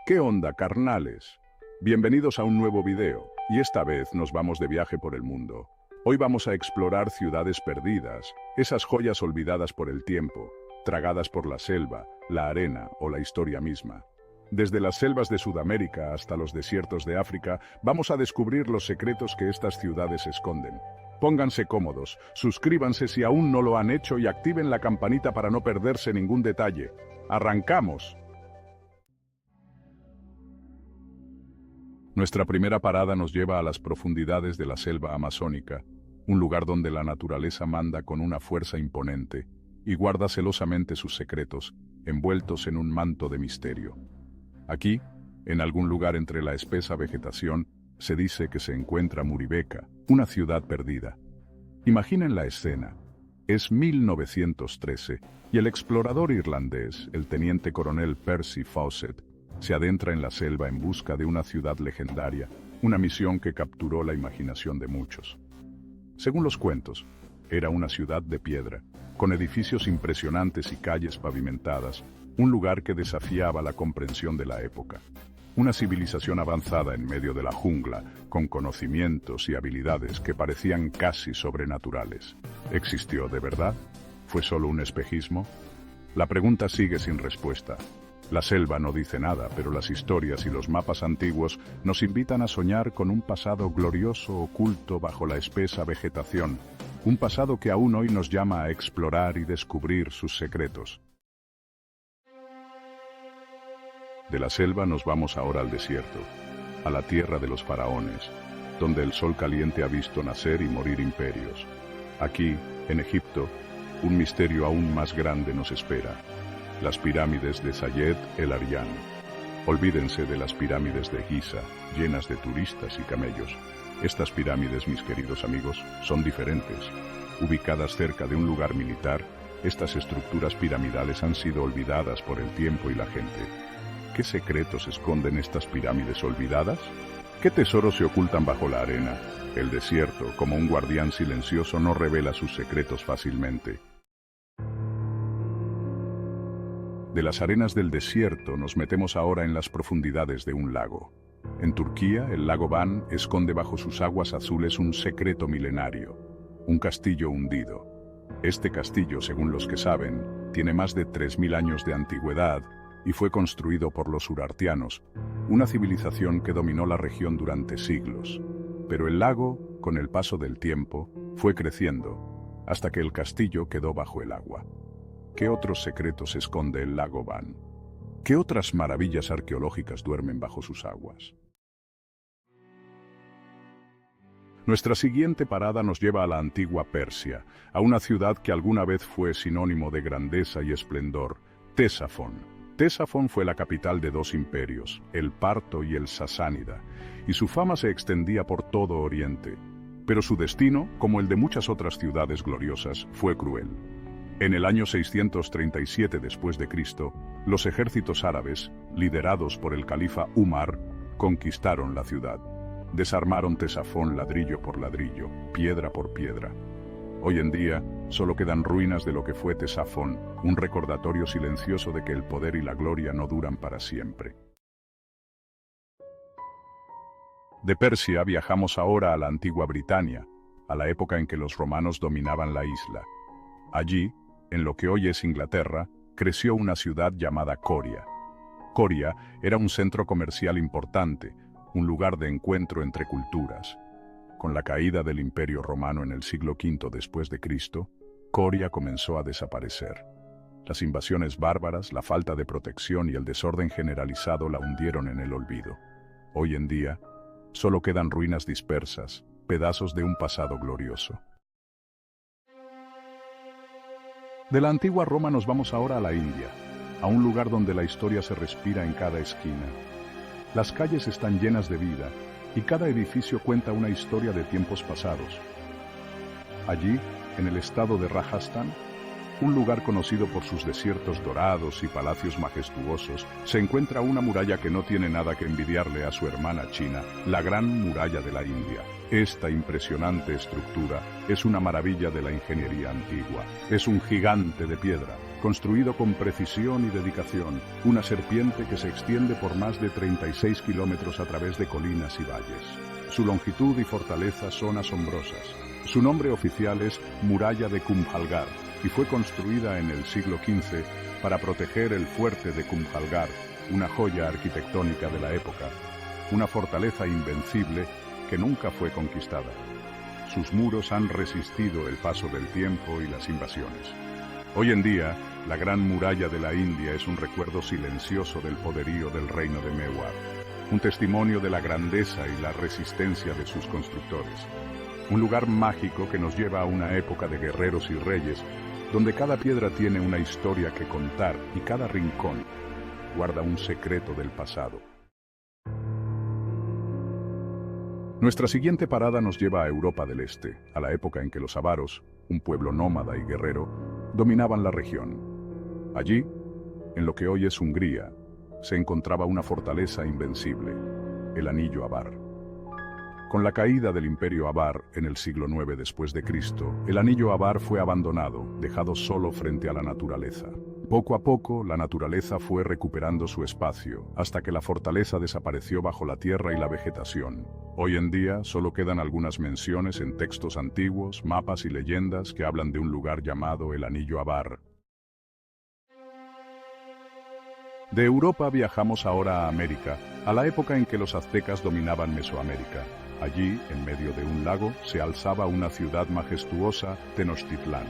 ¿Qué onda, carnales? Bienvenidos a un nuevo video, y esta vez nos vamos de viaje por el mundo. Hoy vamos a explorar ciudades perdidas, esas joyas olvidadas por el tiempo, tragadas por la selva, la arena o la historia misma. Desde las selvas de Sudamérica hasta los desiertos de África, vamos a descubrir los secretos que estas ciudades esconden. Pónganse cómodos, suscríbanse si aún no lo han hecho y activen la campanita para no perderse ningún detalle. ¡Arrancamos! Nuestra primera parada nos lleva a las profundidades de la selva amazónica, un lugar donde la naturaleza manda con una fuerza imponente y guarda celosamente sus secretos, envueltos en un manto de misterio. Aquí, en algún lugar entre la espesa vegetación, se dice que se encuentra Muribeca, una ciudad perdida. Imaginen la escena. Es 1913 y el explorador irlandés, el teniente coronel Percy Fawcett, se adentra en la selva en busca de una ciudad legendaria, una misión que capturó la imaginación de muchos. Según los cuentos, era una ciudad de piedra, con edificios impresionantes y calles pavimentadas, un lugar que desafiaba la comprensión de la época. Una civilización avanzada en medio de la jungla, con conocimientos y habilidades que parecían casi sobrenaturales. ¿Existió de verdad? ¿Fue solo un espejismo? La pregunta sigue sin respuesta. La selva no dice nada, pero las historias y los mapas antiguos nos invitan a soñar con un pasado glorioso oculto bajo la espesa vegetación, un pasado que aún hoy nos llama a explorar y descubrir sus secretos. De la selva nos vamos ahora al desierto, a la tierra de los faraones, donde el sol caliente ha visto nacer y morir imperios. Aquí, en Egipto, un misterio aún más grande nos espera. Las pirámides de Sayed el Aryan. Olvídense de las pirámides de Giza, llenas de turistas y camellos. Estas pirámides, mis queridos amigos, son diferentes. Ubicadas cerca de un lugar militar, estas estructuras piramidales han sido olvidadas por el tiempo y la gente. ¿Qué secretos esconden estas pirámides olvidadas? ¿Qué tesoros se ocultan bajo la arena? El desierto, como un guardián silencioso, no revela sus secretos fácilmente. De las arenas del desierto nos metemos ahora en las profundidades de un lago. En Turquía, el lago Van esconde bajo sus aguas azules un secreto milenario, un castillo hundido. Este castillo, según los que saben, tiene más de 3000 años de antigüedad y fue construido por los urartianos, una civilización que dominó la región durante siglos. Pero el lago, con el paso del tiempo, fue creciendo, hasta que el castillo quedó bajo el agua. ¿Qué otros secretos esconde el lago Van? ¿Qué otras maravillas arqueológicas duermen bajo sus aguas? Nuestra siguiente parada nos lleva a la antigua Persia, a una ciudad que alguna vez fue sinónimo de grandeza y esplendor, Ctesafón. Ctesafón fue la capital de dos imperios, el parto y el sasánida, y su fama se extendía por todo Oriente. Pero su destino, como el de muchas otras ciudades gloriosas, fue cruel. En el año 637 después de Cristo, los ejércitos árabes, liderados por el califa Umar, conquistaron la ciudad. Desarmaron Ctesafón ladrillo por ladrillo, piedra por piedra. Hoy en día, solo quedan ruinas de lo que fue Ctesafón, un recordatorio silencioso de que el poder y la gloria no duran para siempre. De Persia viajamos ahora a la antigua Britania, a la época en que los romanos dominaban la isla. Allí, en lo que hoy es Inglaterra, creció una ciudad llamada Coria. Coria era un centro comercial importante, un lugar de encuentro entre culturas. Con la caída del Imperio Romano en el siglo V después de Cristo, Coria comenzó a desaparecer. Las invasiones bárbaras, la falta de protección y el desorden generalizado la hundieron en el olvido. Hoy en día, solo quedan ruinas dispersas, pedazos de un pasado glorioso. De la antigua Roma nos vamos ahora a la India, a un lugar donde la historia se respira en cada esquina. Las calles están llenas de vida, y cada edificio cuenta una historia de tiempos pasados. Allí, en el estado de Rajasthan, un lugar conocido por sus desiertos dorados y palacios majestuosos, se encuentra una muralla que no tiene nada que envidiarle a su hermana China, la Gran Muralla de la India. Esta impresionante estructura es una maravilla de la ingeniería antigua. Es un gigante de piedra, construido con precisión y dedicación, una serpiente que se extiende por más de 36 kilómetros a través de colinas y valles. Su longitud y fortaleza son asombrosas. Su nombre oficial es Muralla de Kumbhalgarh y fue construida en el siglo XV para proteger el fuerte de Kumbhalgarh, una joya arquitectónica de la época, una fortaleza invencible que nunca fue conquistada. Sus muros han resistido el paso del tiempo y las invasiones. Hoy en día, la Gran Muralla de la India es un recuerdo silencioso del poderío del reino de Mewar, un testimonio de la grandeza y la resistencia de sus constructores. Un lugar mágico que nos lleva a una época de guerreros y reyes, donde cada piedra tiene una historia que contar y cada rincón guarda un secreto del pasado. Nuestra siguiente parada nos lleva a Europa del Este, a la época en que los avaros, un pueblo nómada y guerrero, dominaban la región. Allí, en lo que hoy es Hungría, se encontraba una fortaleza invencible, el Anillo Avar. Con la caída del Imperio Avar en el siglo IX después de Cristo, el Anillo Avar fue abandonado, dejado solo frente a la naturaleza. Poco a poco, la naturaleza fue recuperando su espacio, hasta que la fortaleza desapareció bajo la tierra y la vegetación. Hoy en día, solo quedan algunas menciones en textos antiguos, mapas y leyendas que hablan de un lugar llamado el Anillo Avar. De Europa viajamos ahora a América, a la época en que los aztecas dominaban Mesoamérica. Allí, en medio de un lago, se alzaba una ciudad majestuosa, Tenochtitlán.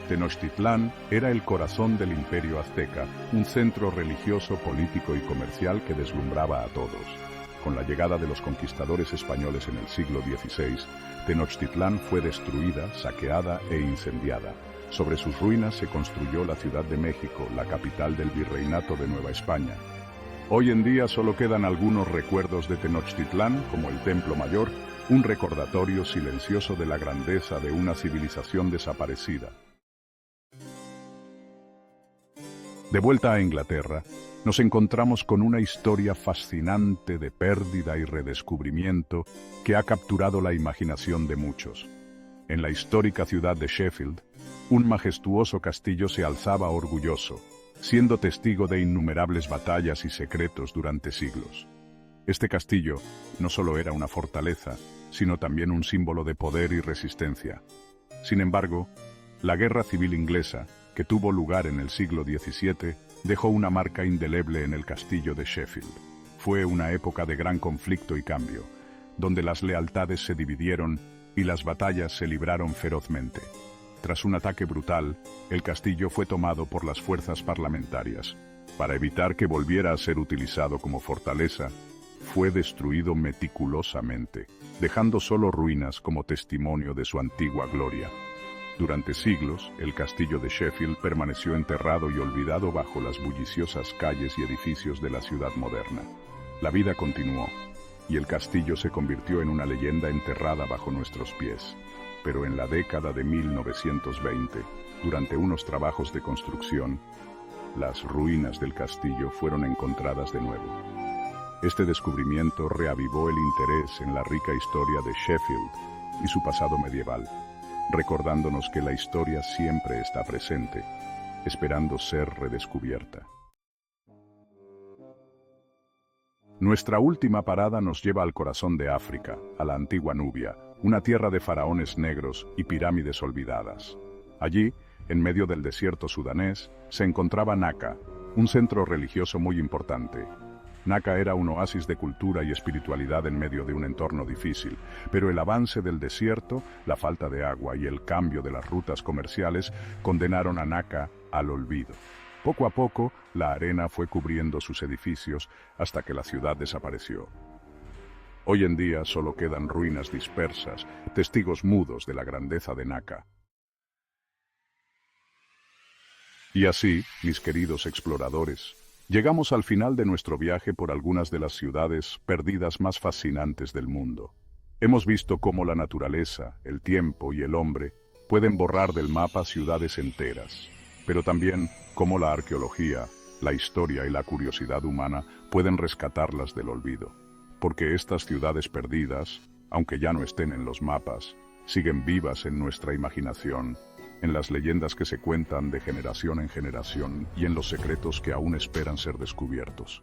Tenochtitlán era el corazón del imperio azteca, un centro religioso, político y comercial que deslumbraba a todos. Con la llegada de los conquistadores españoles en el siglo XVI, Tenochtitlán fue destruida, saqueada e incendiada. Sobre sus ruinas se construyó la Ciudad de México, la capital del Virreinato de Nueva España. Hoy en día solo quedan algunos recuerdos de Tenochtitlán, como el Templo Mayor, un recordatorio silencioso de la grandeza de una civilización desaparecida. De vuelta a Inglaterra, nos encontramos con una historia fascinante de pérdida y redescubrimiento que ha capturado la imaginación de muchos. En la histórica ciudad de Sheffield, un majestuoso castillo se alzaba orgulloso, siendo testigo de innumerables batallas y secretos durante siglos. Este castillo no solo era una fortaleza, sino también un símbolo de poder y resistencia. Sin embargo, la Guerra Civil Inglesa, que tuvo lugar en el siglo XVII, dejó una marca indeleble en el castillo de Sheffield. Fue una época de gran conflicto y cambio, donde las lealtades se dividieron y las batallas se libraron ferozmente. Tras un ataque brutal, el castillo fue tomado por las fuerzas parlamentarias. Para evitar que volviera a ser utilizado como fortaleza, fue destruido meticulosamente, dejando solo ruinas como testimonio de su antigua gloria. Durante siglos, el castillo de Sheffield permaneció enterrado y olvidado bajo las bulliciosas calles y edificios de la ciudad moderna. La vida continuó, y el castillo se convirtió en una leyenda enterrada bajo nuestros pies. Pero en la década de 1920, durante unos trabajos de construcción, las ruinas del castillo fueron encontradas de nuevo. Este descubrimiento reavivó el interés en la rica historia de Sheffield y su pasado medieval, recordándonos que la historia siempre está presente, esperando ser redescubierta. Nuestra última parada nos lleva al corazón de África, a la antigua Nubia, una tierra de faraones negros y pirámides olvidadas. Allí, en medio del desierto sudanés, se encontraba Naka, un centro religioso muy importante. Naka era un oasis de cultura y espiritualidad en medio de un entorno difícil, pero el avance del desierto, la falta de agua y el cambio de las rutas comerciales condenaron a Naka al olvido. Poco a poco, la arena fue cubriendo sus edificios hasta que la ciudad desapareció. Hoy en día solo quedan ruinas dispersas, testigos mudos de la grandeza de Naka. Y así, mis queridos exploradores, llegamos al final de nuestro viaje por algunas de las ciudades perdidas más fascinantes del mundo. Hemos visto cómo la naturaleza, el tiempo y el hombre pueden borrar del mapa ciudades enteras, pero también cómo la arqueología, la historia y la curiosidad humana pueden rescatarlas del olvido. Porque estas ciudades perdidas, aunque ya no estén en los mapas, siguen vivas en nuestra imaginación, en las leyendas que se cuentan de generación en generación y en los secretos que aún esperan ser descubiertos.